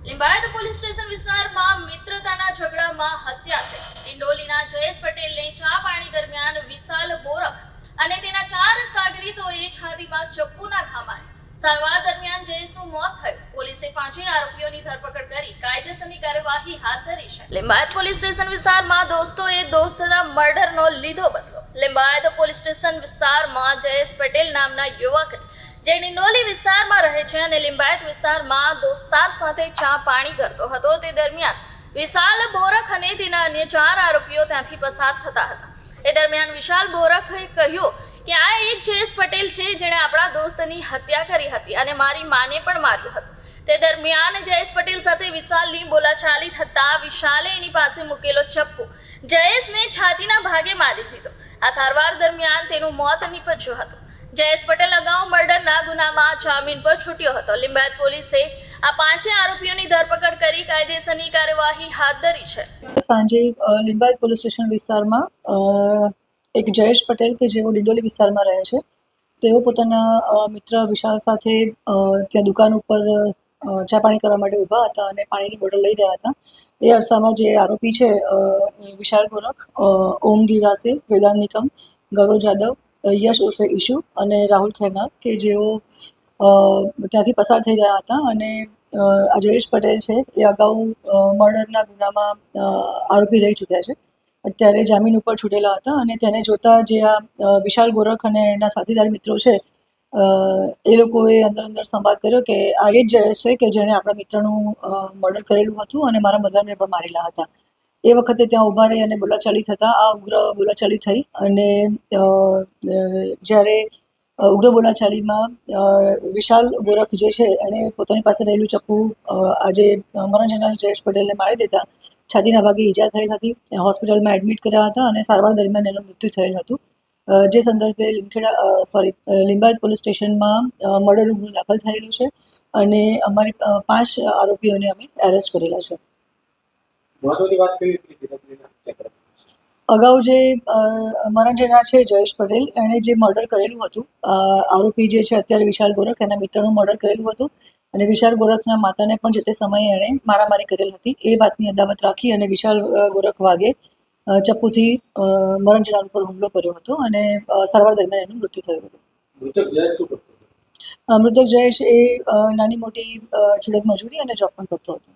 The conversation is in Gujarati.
લિંબાયત પોલીસ સ્ટેશન વિસ્તારમાં મિત્રતાના ઝઘડામાં હત્યા થઈ. ડિંડોલીના જયેશ પટેલને ચા પાણી દરમિયાન વિશાલ બોરખ અને તેના 4 સાગરીતોએ છાતીમાં ચપ્પુના ઘા માર્યા. સારવાર દરમિયાન જયેશનું મોત થયું. પોલીસે 5 આરોપીઓની ધરપકડ કરી કાયદેસરની કાર્યવાહી હાથ ધરી છે. લિંબાયત પોલીસ સ્ટેશન વિસ્તારમાં દોસ્તોએ દોસ્તના મર્ડરનો લીધો બદલો. લિંબાયત પોલીસ સ્ટેશન વિસ્તારમાં જયેશ પટેલ નામના યુવક જે ડિંડોલી વિસ્તારમાં રહે છે અને લિંબાયત વિસ્તારમાં દોસ્તાર સાથે ચા પાણી કરતો હતો, તે દરમિયાન વિશાલ બોરખ અને તેના અન્ય 4 આરોપીઓ ત્યાંથી પસાર થતા હતા. એ દરમિયાન વિશાલ બોરખે કહ્યું કે આ એક જયેશ પટેલ છે જેણે આપણા દોસ્તની હત્યા કરી હતી અને મારી માને પણ માર્યું હતું. તે દરમિયાન જયેશ પટેલ સાથે વિશાલની બોલાચાલી થતા વિશાલે એની પાસે મૂકેલો ચપ્પુ જયેશને છાતીના ભાગે મારી દીધો. આ સારવાર દરમિયાન તેનું મોત નીપજ્યું હતું. જયેશ પટેલ અગાઉ મર્ડરના ગુનામાં જામીન પર છૂટ્યો હતો. લિંબાયત પોલીસે આ 5 આરોપીઓની ધરપકડ કરી કાયદેસરની કાર્યવાહી હાથ ધરી છે. સાંજે લિંબાયત પોલીસ સ્ટેશન વિસ્તારમાં એક જયેશ પટેલ કે જેઓ ડિંડોલી વિસ્તારમાં રહે છે, તેઓ પોતાના મિત્ર વિશાલ સાથે ત્યાં દુકાન ઉપર ચા પાણી કરવા માટે ઊભા હતા અને પાણીની બોટલ લઈ રહ્યા હતા. એ અરસામાં જે આરોપી છે વિશાલ બોરખ, ઓમ ગીરાસે, વેદાંત નિકમ, ગૌરવ જાદવ, યશ ઉર્ફે ઈશુ અને રાહુલ ખેરનાર કે જેઓ ત્યાંથી પસાર થઈ રહ્યા હતા અને આ જયેશ પટેલ છે એ અગાઉ મર્ડરના ગુનામાં આરોપી રહી ચૂક્યા છે. અત્યારે જામીન ઉપર છૂટેલા હતા અને તેને જોતા જે આ વિશાલ બોરખ અને એના સાથીદાર મિત્રો છે એ લોકોએ અંદર સંવાદ કર્યો કે આ એ જ જયેશ છે કે જેણે આપણા મિત્રનું મર્ડર કરેલું હતું અને મારા મધરને પણ મારેલા હતા. એ વખતે ત્યાં ઊભા રહી અને બોલાચાલી થતાં આ ઉગ્ર બોલાચાલી થઈ અને જ્યારે ઉગ્ર બોલાચાલીમાં વિશાલ બોરખ જે છે એણે પોતાની પાસે રહેલું ચપ્પુ આજે મરણ જનાર જયેશ પટેલને મારી દેતા છાતીના ભાગે ઈજા થઈ હતી. હોસ્પિટલમાં એડમિટ કર્યા હતા અને સારવાર દરમિયાન એનું મૃત્યુ થયેલ હતું. જે સંદર્ભે લિંબાયત પોલીસ સ્ટેશનમાં મર્ડરનો ગુનો દાખલ થયેલો છે અને અમારી 5 આરોપીઓને અમે એરેસ્ટ કરેલા છે. અગાઉ જે મરણ જનાર છે જયેશ પટેલ, એણે જે મર્ડર કરેલું હતું, આરોપી જે છે અત્યારે વિશાલ ગોરખ, એના મિત્રનું મર્ડર કરેલું હતું અને વિશાલ ગોરખના માતાને પણ જે તે સમયે એણે મારામારી કરેલ હતી. એ વાતની અદાવત રાખી અને વિશાલ ગોરખ વાગે ચપ્પુથી મરણ જનાર ઉપર હુમલો કર્યો હતો અને સારવાર દરમિયાન એનું મૃત્યુ થયું હતું. મૃતક જયેશ એ નાની મોટી છુડક મજૂરી અને જોબ પણ કરતો હતો.